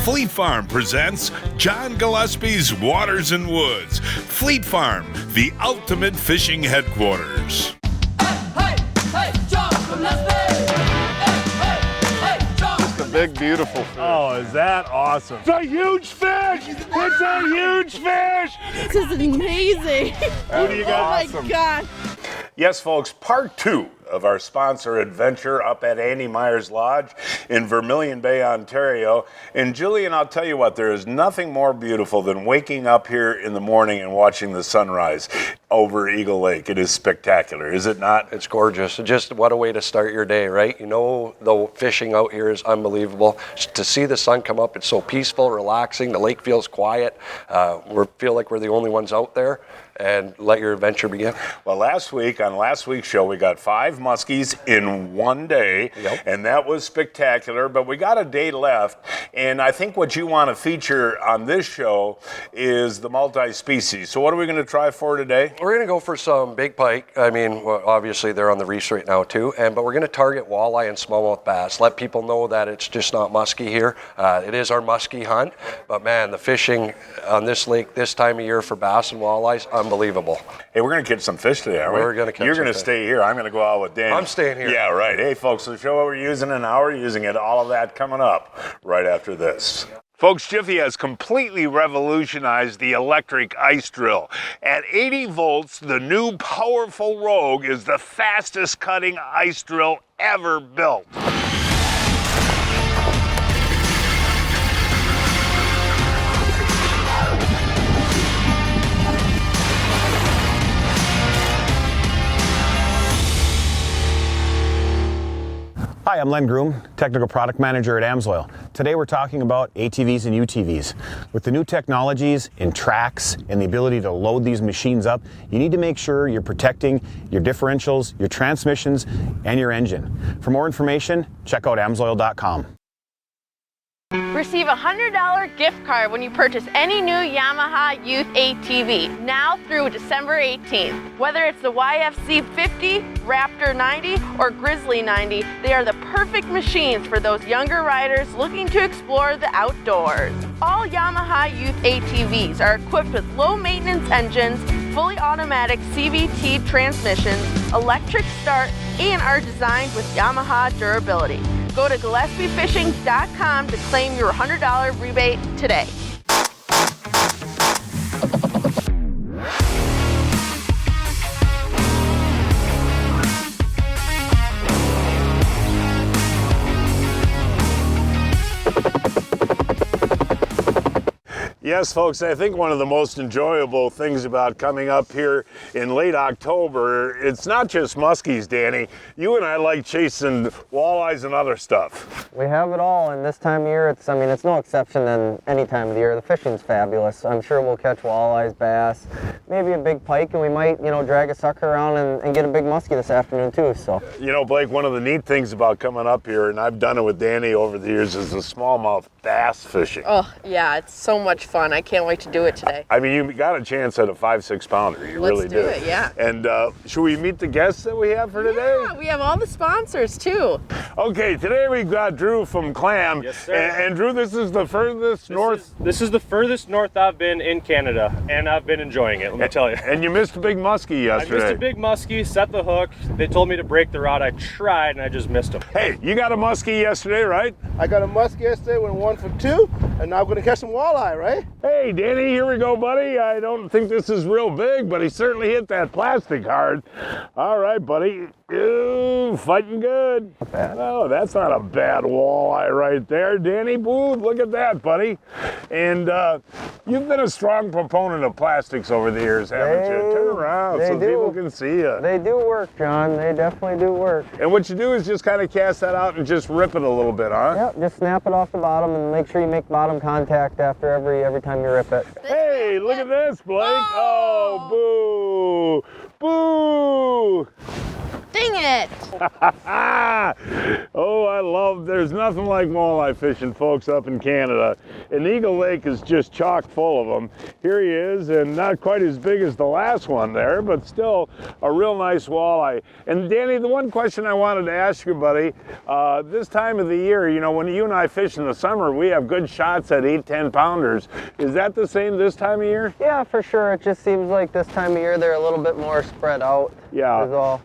Fleet Farm presents John Gillespie's Waters and Woods. Fleet Farm, the ultimate fishing headquarters. Hey, John Gillespie! Just a big, beautiful fish. Oh, is that awesome? It's a huge fish! It's a huge fish! This is amazing. Who do you got? Oh my God. Yes, folks, part 2 of our sponsor adventure up at Andy Meyer's Lodge in Vermilion Bay, Ontario. And Julian, I'll tell you what, there is nothing more beautiful than waking up here in the morning and watching the sunrise over Eagle Lake. It is spectacular, is it not? It's gorgeous. Just what a way to start your day, right? You know, the fishing out here is unbelievable. To see the sun come up, it's so peaceful, relaxing. The lake feels quiet. We feel like we're the only ones out there. And let your adventure begin. Well, on last week's show, we got 5 muskies in one day, and that was spectacular, but we got a day left, and I think what you want to feature on this show is the multi-species. So what are we going to try for today? We're going to go for some big pike. I mean, well, obviously they're on the reefs right now too, but we're going to target walleye and smallmouth bass. Let people know that it's just not muskie here. It is our muskie hunt, but man, the fishing on this lake this time of year for bass and walleyes, unbelievable. Hey, we're going to catch some fish today, aren't we? We're going to catch You're some going to fish. stay here. I'm going to go out with Danny. I'm staying here. Yeah, right. Hey, folks, the show what we're using and how we're using it, all of that coming up right after this. Folks, Jiffy has completely revolutionized the electric ice drill. At 80 volts, the new powerful Rogue is the fastest cutting ice drill ever built. Hi, I'm Len Groom, Technical Product Manager at AMSOIL. Today we're talking about ATVs and UTVs. With the new technologies in tracks and the ability to load these machines up, you need to make sure you're protecting your differentials, your transmissions, and your engine. For more information, check out amsoil.com. Receive a $100 gift card when you purchase any new Yamaha Youth ATV, now through December 18th. Whether it's the YFC 50, Raptor 90, or Grizzly 90, they are the perfect machines for those younger riders looking to explore the outdoors. All Yamaha Youth ATVs are equipped with low-maintenance engines, fully automatic CVT transmissions, electric start, and are designed with Yamaha durability. Go to GillespieFishing.com to claim your $100 rebate today. Yes, folks, I think one of the most enjoyable things about coming up here in late October, it's not just muskies, Danny. You and I like chasing walleyes and other stuff. We have it all, and this time of year, it's no exception than any time of the year. The fishing's fabulous. I'm sure we'll catch walleyes, bass, maybe a big pike, and we might, drag a sucker around and get a big muskie this afternoon too, so. You know, Blake, one of the neat things about coming up here, and I've done it with Danny over the years, is the smallmouth bass fishing. Oh, yeah, it's so much fun. I can't wait to do it today. I mean, you got a chance at a 5-6 pounder. You really do. Let's do it, yeah. And should we meet the guests that we have for today? Yeah, we have all the sponsors too. Okay, today we've got Drew from Clam. Yes, sir. And Drew, this is the furthest north. This is the furthest north I've been in Canada, and I've been enjoying it, let me tell you. And you missed a big muskie yesterday. I missed a big muskie, set the hook. They told me to break the rod. I tried, and I just missed him. Hey, you got a muskie yesterday, right? I got a muskie yesterday, went 1 for 2, and now I'm going to catch some walleye, right? Hey, Danny, here we go, buddy. I don't think this is real big, but he certainly hit that plastic hard. All right, buddy. Ooh, fighting good. Not bad. Oh, that's not a bad walleye right there, Danny Booth. Look at that, buddy. And you've been a strong proponent of plastics over the years, haven't you? Turn around so people can see you. They do work, John. They definitely do work. And what you do is just kind of cast that out and just rip it a little bit, huh? Yep, just snap it off the bottom and make sure you make bottom contact after every time you rip it. Hey, look at this, Blake. Oh, boo. Boo. Dang it! Oh, there's nothing like walleye fishing, folks, up in Canada. And Eagle Lake is just chock full of them. Here he is, and not quite as big as the last one there, but still a real nice walleye. And Danny, the one question I wanted to ask you, buddy, this time of the year, you know, when you and I fish in the summer, we have good shots at 8-10 pounders. Is that the same this time of year? Yeah, for sure. It just seems like this time of year they're a little bit more spread out. Yeah. Is all.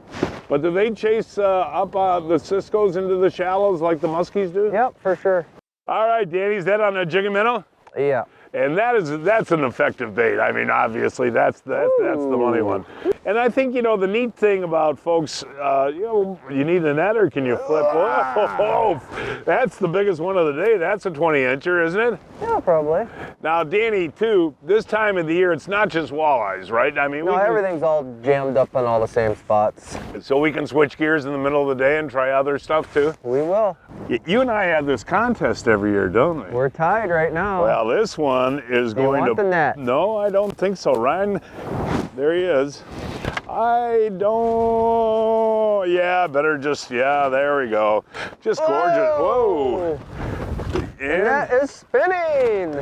But do they chase up the Cisco's into the shallows like the muskies do? Yep, for sure. All right, Danny, is that on a jig and minnow? Yeah. And that's an effective bait. I mean, obviously, that's the money one. And I think, you know, the neat thing about folks, you know, you need a net or can you flip? Whoa, that's the biggest one of the day. That's a 20-incher, isn't it? Yeah, probably. Now, Danny, too, this time of the year, it's not just walleyes, right? I mean, no, everything's all jammed up in all the same spots. So we can switch gears in the middle of the day and try other stuff, too? We will. You and I have this contest every year, don't we? We're tied right now. Well, this one is Do you going want to... the net? No, I don't think so. Ryan, there he is. I don't... Yeah, better just... Yeah, there we go. Just gorgeous. Whoa. And that is spinning.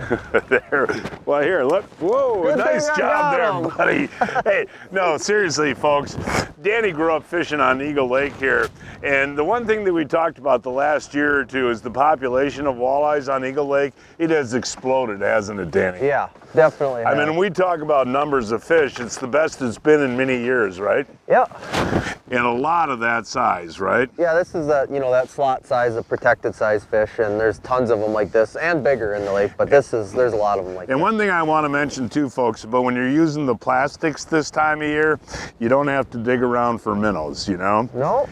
There. Well, here, look. Whoa, Good nice thing I job there, got 'em. buddy. Hey, no, seriously, folks. Danny grew up fishing on Eagle Lake here. And the one thing that we talked about the last year or two is the population of walleyes on Eagle Lake. It has exploded, hasn't it, Danny? Yeah, definitely. I mean, when we talk about numbers of fish, it's the best it's been in many years, right? Yep. And a lot of that size, right? Yeah, this is that, you know, that slot size, the protected size fish, and there's tons of them like this and bigger in the lake, but there's a lot of them like this. And one thing I want to mention too, folks, but when you're using the plastics this time of year, you don't have to dig around for minnows, you know? No.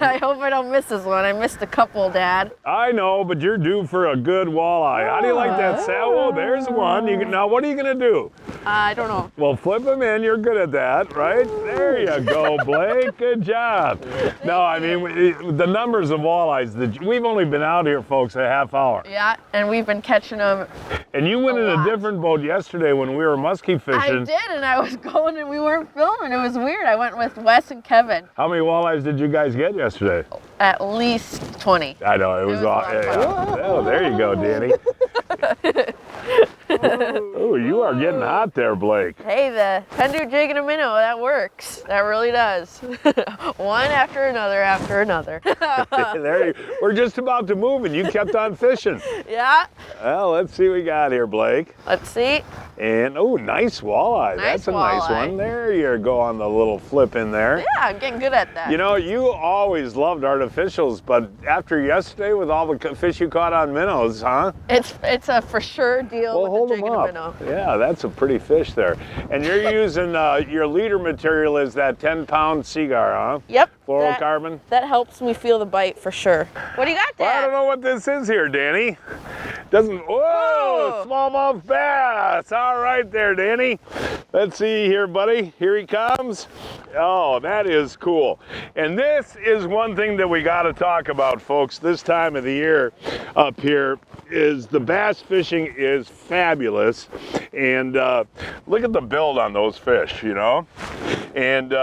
I hope I don't miss this one. I missed a couple, Dad. I know, but you're due for a good walleye. How do you like that, Sal? Oh, there's one. Now, what are you going to do? I don't know. Well, flip them in. You're good at that, right? There you go, Blake. Good job. No, I mean, the numbers of walleyes, we've only been out here, folks, a half hour. Yeah, and we've been catching them. And you went in a different boat yesterday when we were muskie fishing. I did, and I was going and we weren't filming. It was weird. I went with Wes and Kevin. How many walleyes did you guys get yesterday? At least 20. I know, it was all, oh, there you go, Danny. Oh, you are getting hot there, Blake. Hey, the Pendu jig and a minnow, that works. That really does. One after another after another. We're just about to move and you kept on fishing. Yeah. Well, let's see what we got here, Blake. Let's see. And, oh, nice walleye. That's a nice one. There you go on the little flip in there. Yeah, I'm getting good at that. You know, you always loved artificials, but after yesterday with all the fish you caught on minnows, huh? It's a for sure deal Well, with the jig and a minnow. Yeah, that's a pretty fish there. And you're using your leader material is that 10-pound Seagar, huh? Yep. Fluorocarbon? That helps me feel the bite for sure. What do you got, Dad? Well, I don't know what this is here, Danny. Whoa, smallmouth bass. All right there, Danny. Let's see here, buddy. Here he comes. Oh, that is cool. And this is one thing that we got to talk about, folks, this time of the year up here is the bass fishing is fabulous. And look at the build on those fish, you know? And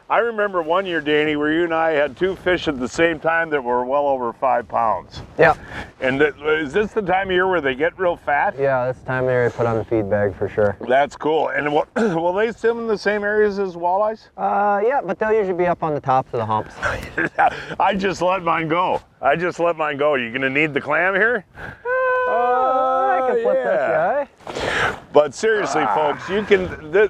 I remember one year, Danny, where you and I had two fish at the same time that were well over 5 pounds. Yeah. And is this the time of year where they get real fat? Yeah, this time of year I put on the feed bag for sure. That's cool. And will they swim in the same areas as walleyes? Yeah, but they'll usually be up on the tops of the humps. I just let mine go. You gonna need the clam here? I can flip this guy. But seriously, folks,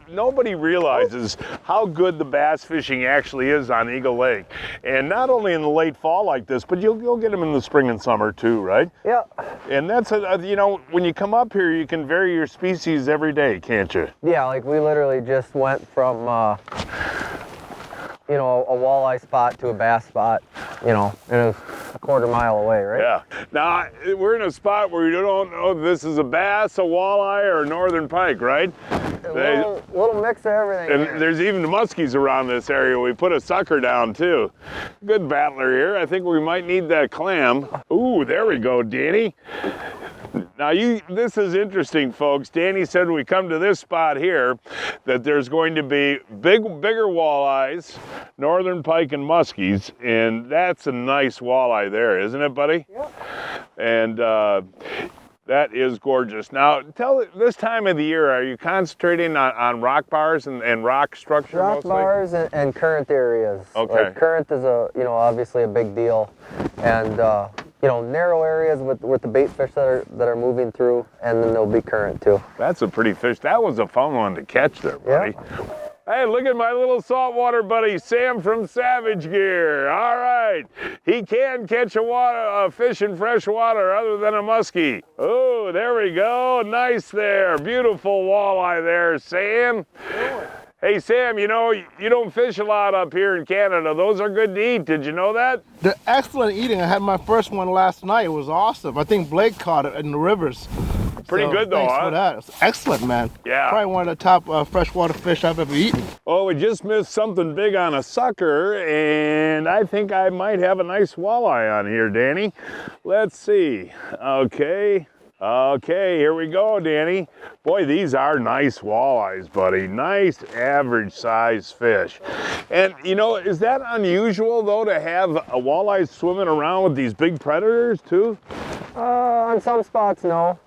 nobody realizes how good the bass fishing actually is on Eagle Lake. And not only in the late fall like this, but you'll get them in the spring and summer too, right? Yeah. And that's, you know, when you come up here, you can vary your species every day, can't you? Yeah, like we literally just went from, you know, a walleye spot to a bass spot, you know, and it was a quarter mile away, right? Yeah. Now, we're in a spot where you don't know if this is a bass, a walleye, or a northern pike, right? A little mix of everything. And here. there's even the muskies around this area. We put a sucker down, too. Good battler here. I think we might need that clam. Ooh, there we go, Danny. Now this is interesting, folks. Danny said when we come to this spot here that there's going to be bigger walleyes, northern pike and muskies, and that's a nice walleye there, isn't it, buddy? Yep. And that is gorgeous. Now, this time of the year, are you concentrating on rock bars and rock structure Rock mostly? bars and current areas. Okay. Like current is obviously a big deal, and narrow areas with the bait fish that are moving through, and then there'll be current too. That's a pretty fish. That was a fun one to catch there, buddy. Yeah. Hey, look at my little saltwater buddy, Sam from Savage Gear. All right, he can catch a fish in fresh water other than a muskie. Oh, there we go, nice there. Beautiful walleye there, Sam. Hey, Sam, you don't fish a lot up here in Canada. Those are good to eat, did you know that? They're excellent eating. I had my first one last night. It was awesome. I think Blake caught it in the rivers. Pretty good though, thanks huh? for that. It's excellent, man. Yeah. Probably one of the top freshwater fish I've ever eaten. Oh, we just missed something big on a sucker, and I think I might have a nice walleye on here, Danny. Let's see. Okay, here we go, Danny. Boy, these are nice walleyes, buddy. Nice average size fish. And is that unusual though to have a walleye swimming around with these big predators too? On some spots, no.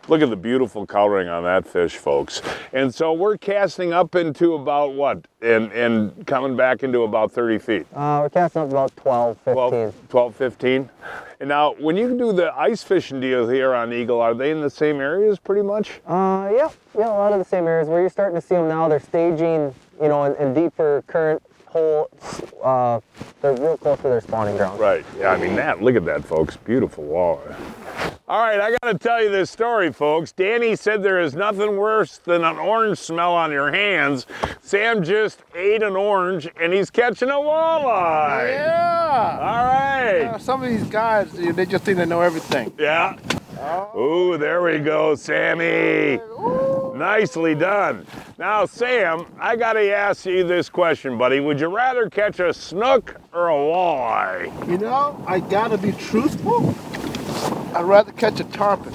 Look at the beautiful coloring on that fish, folks. And so we're casting up into about what? And coming back into about 30 feet? We're casting up about 12, 15. 12, 15. And now, when you do the ice fishing deal here on Eagle, are they in the same areas pretty much? Yeah, a lot of the same areas. Where you're starting to see them now, they're staging, in deeper current holes. They're real close to their spawning ground. Right, yeah, I mean, look at that, folks. Beautiful walleye. All right, I gotta tell you this story, folks. Danny said there is nothing worse than an orange smell on your hands. Sam just ate an orange and he's catching a walleye. Yeah. All right. Some of these guys, they just think they know everything. Yeah. Ooh, there we go, Sammy. Nicely done. Now, Sam, I gotta ask you this question, buddy. Would you rather catch a snook or a walleye? I gotta be truthful. I'd rather catch a tarpon.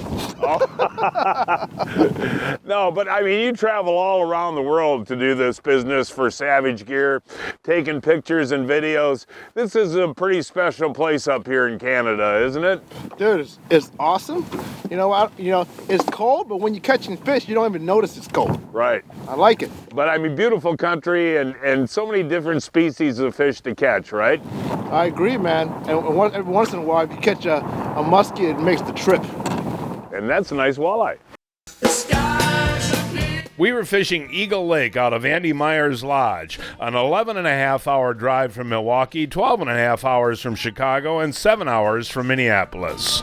No, but I mean, you travel all around the world to do this business for Savage Gear, taking pictures and videos. This is a pretty special place up here in Canada, isn't it? Dude, it's awesome. It's cold, but when you're catching fish, you don't even notice it's cold. Right. I like it. But I mean, beautiful country and so many different species of fish to catch, right? I agree, man. And every once in a while, if you catch a muskie, it makes the trip. And that's a nice walleye. We were fishing Eagle Lake out of Andy Meyer's Lodge, an 11.5-hour drive from Milwaukee, 12.5 hours from Chicago, and 7 hours from Minneapolis.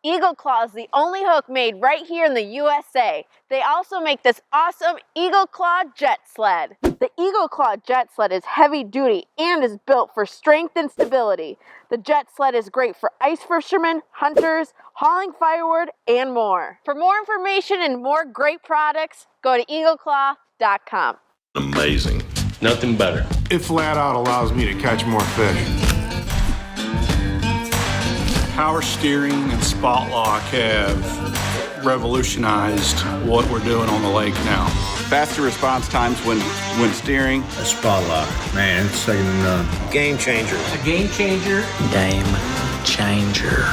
Eagle Claw is the only hook made right here in the USA. They also make this awesome Eagle Claw jet sled. The Eagle Claw jet sled is heavy duty and is built for strength and stability. The jet sled is great for ice fishermen, hunters, hauling firewood, and more. For more information and more great products, go to eagleclaw.com. Amazing. Nothing better. It flat out allows me to catch more fish. Power steering and spot lock have revolutionized what we're doing on the lake now. Faster response times when steering. A spot lock, man, it's second to none. Game changer. A game changer. Game changer.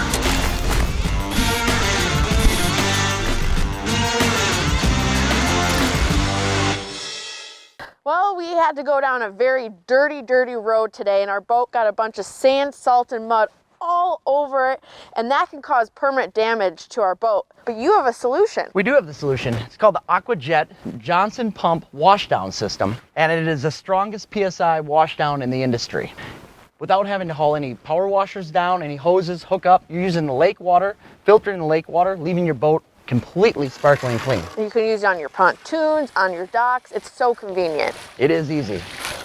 Well, we had to go down a very dirty road today, and our boat got a bunch of sand, salt, and mud all over it, and that can cause permanent damage to our boat. But you have a solution. We do have the solution. It's called the AquaJet Johnson Pump Washdown System, and it is the strongest PSI washdown in the industry. Without having to haul any power washers down, any hoses, hook up, you're using the lake water, filtering the lake water, leaving your boat completely sparkling clean. You can use it on your pontoons, on your docks. It's so convenient. It is easy.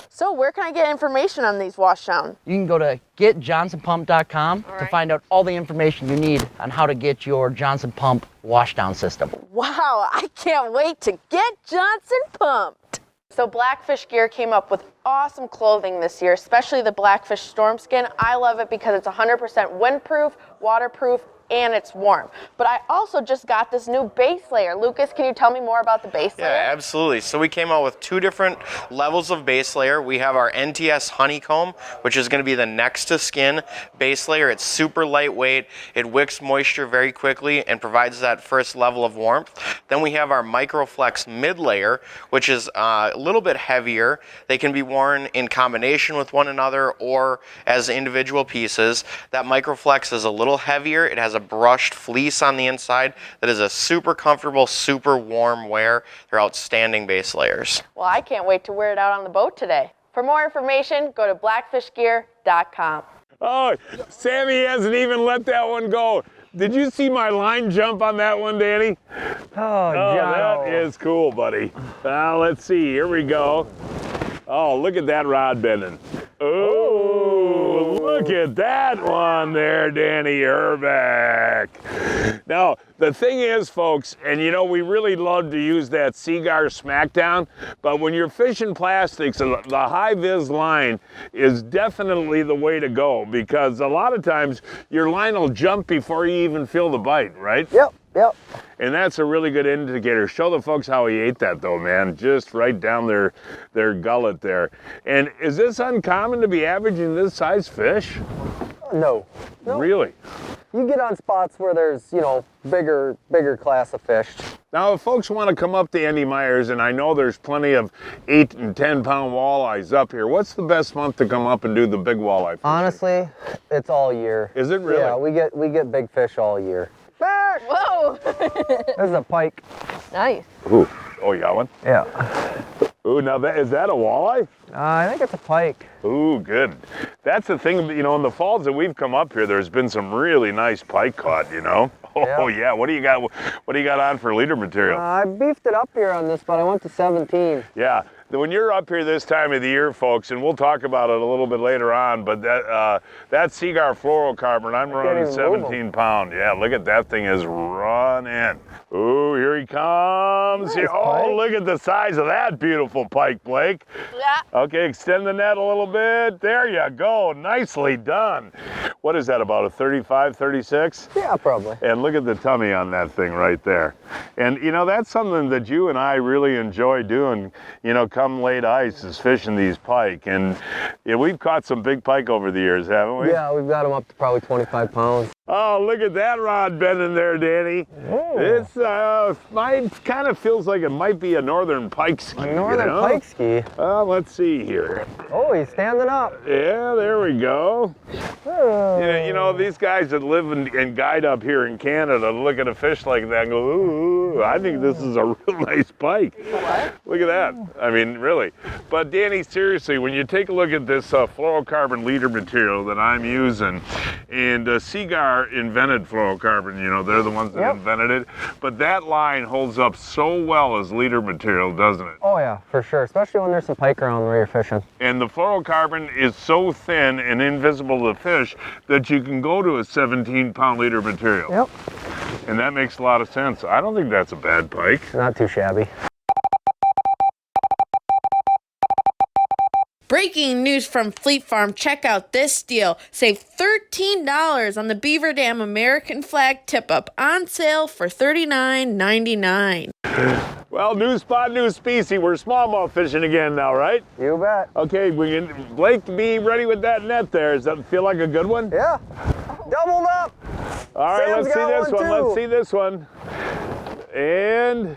So where can I get information on these washdown? You can go to getjohnsonpump.com to find out all the information you need on how to get your Johnson Pump washdown system. Wow, I can't wait to get Johnson pumped. So Blackfish Gear came up with awesome clothing this year, especially the Blackfish Storm Skin. I love it because it's 100% windproof, waterproof, and it's warm. But I also just got this new base layer. Lucas, can you tell me more about the base layer? Yeah, absolutely. So we came out with 2 different levels of base layer. We have our NTS Honeycomb, which is going to be the next to skin base layer. It's super lightweight. It wicks moisture very quickly and provides that first level of warmth. Then we have our Microflex mid layer, which is a little bit heavier. They can be worn in combination with one another or as individual pieces. That Microflex is a little heavier. It has a brushed fleece on the inside that is a super comfortable, super warm wear. They're outstanding base layers. Well, I can't wait to wear it out on the boat today. For more information, go to blackfishgear.com. Oh, Sammy hasn't even let that one go. Did you see my line jump on that one, Danny? Oh, John. That is cool, buddy. Let's see, here we go. Oh, look at that rod bending. Oh, look at that one there, Danny Herbeck. Now, the thing is, folks, and you know, we really love to use that Seaguar Smackdown, but when you're fishing plastics, the high-vis line is definitely the way to go, because a lot of times your line will jump before you even feel the bite, right? Yep. And that's a really good indicator. Show the folks how he ate that though, man. Just right down their gullet there. And is this uncommon to be averaging this size fish? No. Really? You get on spots where there's, you know, bigger class of fish. Now, if folks want to come up to Andy Myers, and I know there's plenty of 8 and 10 pound walleyes up here, what's the best month to come up and do the big walleye fishing? Honestly, it's all year. Is it really? Yeah, we get big fish all year. Whoa! This is a pike. Nice. Ooh. Oh, you got one? Yeah. Ooh, now is that a walleye? I think it's a pike. Ooh, good. That's the thing, you know, in the falls that we've come up here, there's been some really nice pike caught, you know? Oh, yeah. What do you got on for leader material? I beefed it up here on this, but I went to 17. Yeah. When you're up here this time of the year, folks, and we'll talk about it a little bit later on, but that Seaguar fluorocarbon, I'm running 17 pound. Yeah, look at that thing is running. Ooh, here he comes. Nice, oh, look at the size of that beautiful pike, Blake. Yeah. Okay, extend the net a little bit. There you go. Nicely done. What is that, about a 35, 36? Yeah, probably. And look at the tummy on that thing right there. And, you know, that's something that you and I really enjoy doing, you know, come late ice is fishing these pike. And yeah, we've caught some big pike over the years, haven't we? Yeah, we've got them up to probably 25 pounds. Oh, look at that rod bending there, Danny. Oh. It's mine kind of feels like it might be a northern pike ski. A northern pike ski? Let's see here. Oh, he's standing up. Yeah, there we go. Oh. You know, these guys that live and guide up here in Canada look at a fish like that and go, ooh, I think this is a real nice pike. Look at that. I mean, really. But Danny, seriously, when you take a look at this fluorocarbon leader material that I'm using, and Seaguar invented fluorocarbon, you know, they're the ones that invented it, but that line holds up so well as leader material, doesn't it? Oh yeah, for sure, especially when there's some pike around where you're fishing. And the fluorocarbon is so thin and invisible to fish that you can go to a 17 pound leader material. Yep. And that makes a lot of sense. I don't think that's a bad pike. Not too shabby. Breaking news from Fleet Farm. Check out this deal. Save $13 on the Beaver Dam American Flag Tip-Up. On sale for $39.99. Well, new spot, new species. We're smallmouth fishing again now, right? You bet. Okay, Blake, be ready with that net there. Does that feel like a good one? Yeah. Doubled up. All right, Sam's let's see this one. too. Let's see this one. And...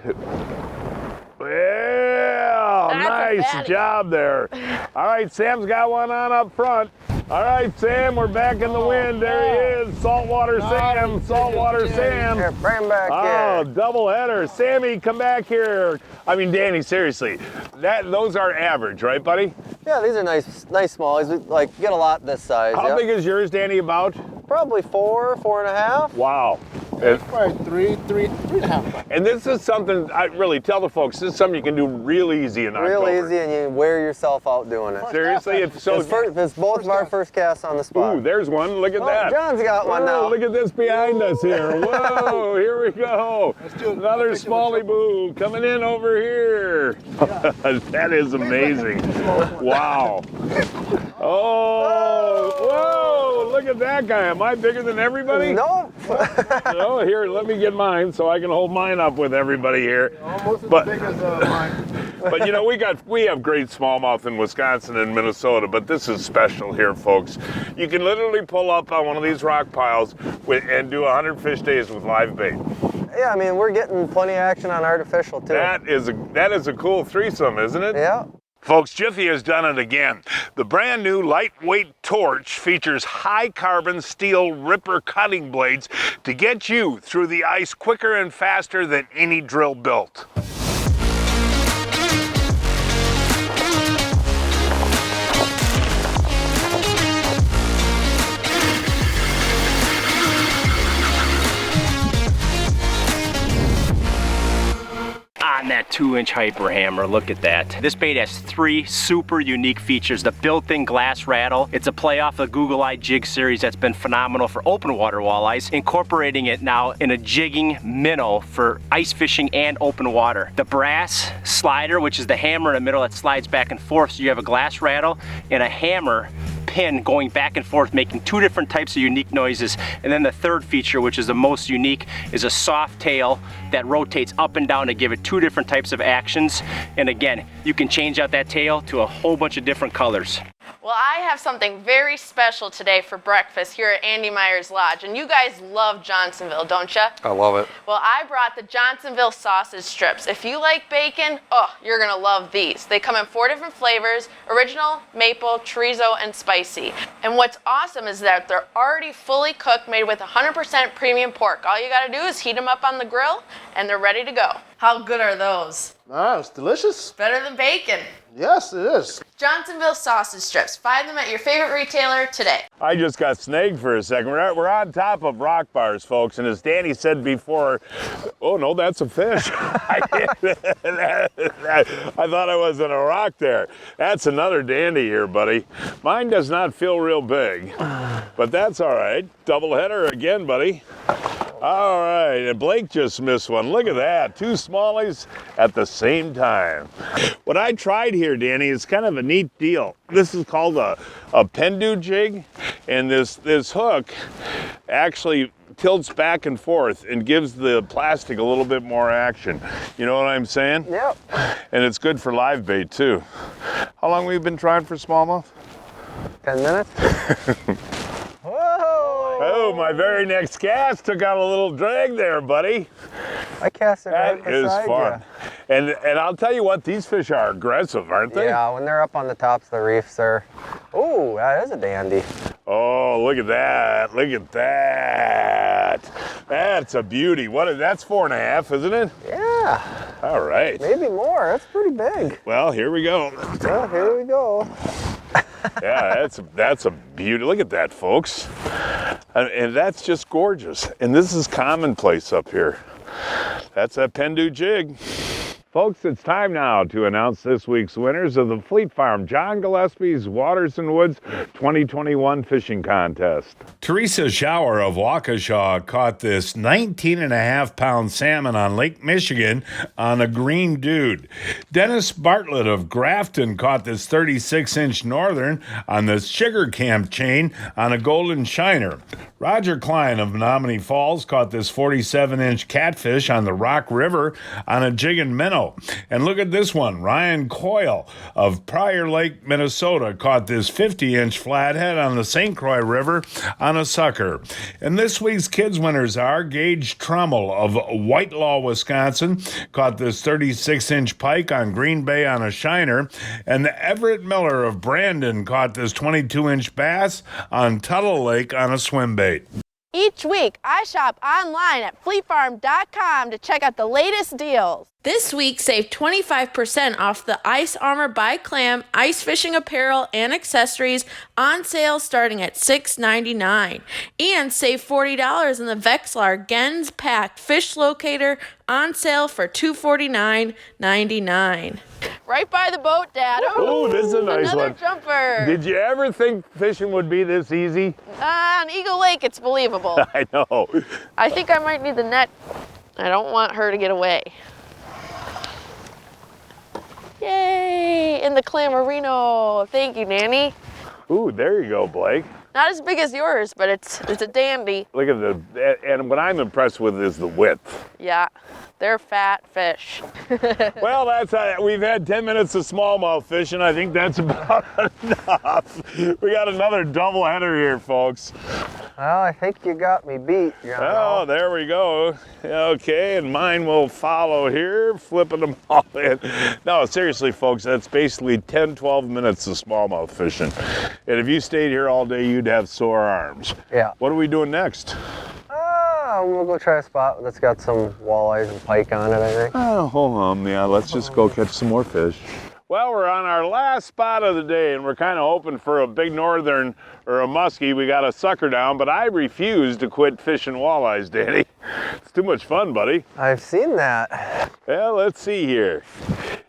yeah, nice job there. All right, Sam's got one on up front. All right, Sam, we're back in the wind. There he is, Saltwater Sam, Saltwater Sam. Here, bring him back Oh, here. double header. Sammy, come back here. I mean, Danny, seriously, those are average, right, buddy? Yeah, these are nice smallies. We get a lot this size. How big is yours, Danny, about? Probably 4, 4.5. Wow. It's probably three and a half. And this is something, I really tell the folks, this is something you can do real easy in October. Real easy, and you wear yourself out doing it. Seriously? It's both of our first casts on the spot. Ooh, there's one. Look at that. John's got one now. Look at this behind us here. Whoa, here we go. Another smallie boo coming in over here. That is amazing. Wow. Oh, whoa, look at that guy. Am I bigger than everybody? No. No, here, let me get mine so I can hold mine up with everybody here. Almost as big as mine. But you know, we have great smallmouth in Wisconsin and Minnesota, but this is special here, folks. You can literally pull up on one of these rock piles and do 100 fish days with live bait. Yeah, I mean, we're getting plenty of action on artificial, too. That is a cool threesome, isn't it? Yeah. Folks, Jiffy has done it again. The brand new lightweight torch features high carbon steel ripper cutting blades to get you through the ice quicker and faster than any drill built. On that 2-inch hyper hammer, look at that. This bait has 3 super unique features. The built-in glass rattle. It's a play off the Google Eye jig series that's been phenomenal for open water walleyes, incorporating it now in a jigging minnow for ice fishing and open water. The brass slider, which is the hammer in the middle that slides back and forth, so you have a glass rattle and a hammer pin going back and forth, making 2 different types of unique noises. And then the third feature, which is the most unique, is a soft tail that rotates up and down to give it 2 different types of actions. And again, you can change out that tail to a whole bunch of different colors. Well, I have something very special today for breakfast here at Andy Meyer's Lodge, and you guys love Johnsonville, don't you? I love it. Well, I brought the Johnsonville sausage strips. If you like bacon, oh, you're gonna love these. They come in 4 different flavors: original, maple, chorizo, and spicy. And what's awesome is that they're already fully cooked, made with 100% premium pork. All you gotta do is heat them up on the grill, and they're ready to go. How good are those? Ah, it's delicious. Better than bacon. Yes, it is. Johnsonville sausage strips. Find them at your favorite retailer today. I just got snagged for a second. We're on top of rock bars, folks, and as Danny said before, oh no, that's a fish. I thought I was in a rock there. That's another dandy here, buddy. Mine does not feel real big, but that's all right. Double header again, buddy. All right, and Blake just missed one. Look at that, 2 smallies at the same time. What I tried here, Danny, is kind of a neat deal. This is called a pendu jig, and this hook actually tilts back and forth and gives the plastic a little bit more action. You know what I'm saying? Yep. And it's good for live bait too. How long have we been trying for smallmouth? 10 minutes. Oh, my very next cast took out a little drag there, buddy. I cast it right beside you. That is fun. And I'll tell you what, these fish are aggressive, aren't they? Yeah, when they're up on the tops of the reefs, they're... Ooh, that is a dandy. Oh, look at that. Look at that. That's a beauty. That's 4.5, isn't it? Yeah. All right. Maybe more. That's pretty big. Well, here we go. Well, here we go. Yeah, that's a beauty. Look at that, folks. And that's just gorgeous. And this is commonplace up here. That's a pendu jig. Folks, it's time now to announce this week's winners of the Fleet Farm John Gillespie's Waters and Woods 2021 Fishing Contest. Teresa Shower of Waukesha caught this 19.5-pound salmon on Lake Michigan on a green dude. Dennis Bartlett of Grafton caught this 36-inch northern on the Sugar Camp chain on a golden shiner. Roger Klein of Menominee Falls caught this 47-inch catfish on the Rock River on a jig and minnow. And look at this one. Ryan Coyle of Prior Lake, Minnesota caught this 50-inch flathead on the St. Croix River on a sucker. And this week's kids winners are Gage Trummel of Whitelaw, Wisconsin caught this 36-inch pike on Green Bay on a shiner. And Everett Miller of Brandon caught this 22-inch bass on Tuttle Lake on a swim bait. Each week, I shop online at fleetfarm.com to check out the latest deals. This week, save 25% off the Ice Armor by Clam ice fishing apparel and accessories on sale starting at $6.99. And save $40 in the Vexlar Gens Pack Fish Locator on sale for $249.99. Right by the boat, Dad. Oh, this is a nice another one. Jumper. Did you ever think fishing would be this easy? On Eagle Lake, it's believable. I know. I think I might need the net. I don't want her to get away. Yay! In the Clamarino. Thank you, Nanny. Ooh, there you go, Blake. Not as big as yours, but it's a dandy. Look at and what I'm impressed with is the width. Yeah, they're fat fish. Well, that's we've had 10 minutes of smallmouth fishing. I think that's about enough. We got another double header here, folks. Well, I think you got me beat. Oh, there we go. Okay, and mine will follow here, flipping them all in. No, seriously, folks, that's basically 10, 12 minutes of smallmouth fishing. And if you stayed here all day, you'd have sore arms. Yeah. What are we doing next? We'll go try a spot that's got some walleyes and pike on it, I think. Oh, hold on, yeah, let's just go catch some more fish. Well, we're on our last spot of the day, and we're kind of hoping for a big northern or a muskie. We got a sucker down, but I refuse to quit fishing walleyes, Danny. It's too much fun, buddy. I've seen that. Well, let's see here.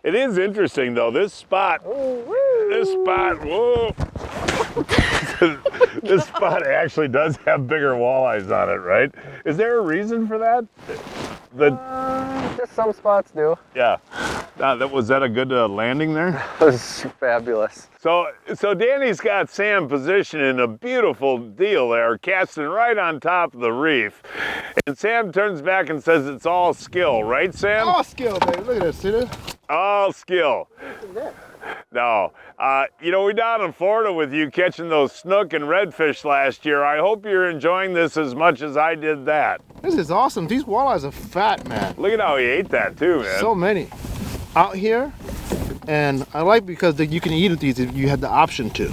It is interesting, though. This spot, whoa. This spot actually does have bigger walleyes on it, right? Is there a reason for that? Just some spots do. Yeah. Was that a good landing there? That was fabulous. So Danny's got Sam positioned in a beautiful deal there, casting right on top of the reef. And Sam turns back and says it's all skill, right, Sam? All skill, baby. Look at this, see this? All skill. No, we're down in Florida with you catching those snook and redfish last year. I hope you're enjoying this as much as I did that. This is awesome. These walleyes are fat, man. Look at how he ate that too, man. So many out here, and I like because you can eat these if you had the option to.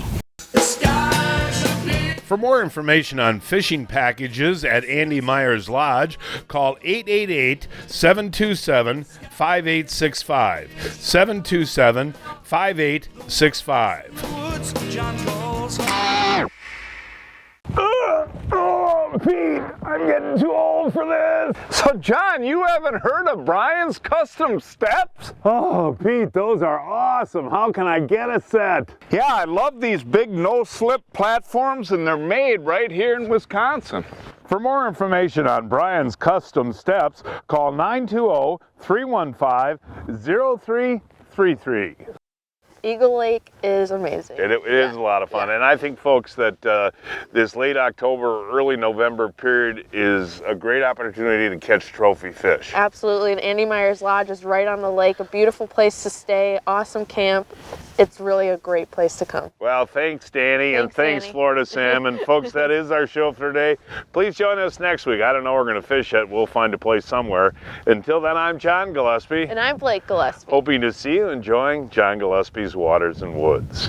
For more information on fishing packages at Andy Meyer's Lodge, call 888-727-5865. 727-5865. Oh, Pete, I'm getting too old for this. So, John, you haven't heard of Brian's Custom Steps? Oh, Pete, those are awesome. How can I get a set? Yeah, I love these big no-slip platforms, and they're made right here in Wisconsin. For more information on Brian's Custom Steps, call 920-315-0333. Eagle Lake is amazing. It is a lot of fun, and I think, folks, that this late October, early November period is a great opportunity to catch trophy fish. Absolutely, and Andy Meyer's Lodge is right on the lake, a beautiful place to stay, awesome camp. It's really a great place to come. Well, thanks, Danny, and thanks, Danny. Florida Sam. And folks, that is our show for today. Please join us next week. I don't know where we're going to fish yet. We'll find a place somewhere. Until then, I'm John Gillespie. And I'm Blake Gillespie. Hoping to see you enjoying John Gillespie's Waters and Woods.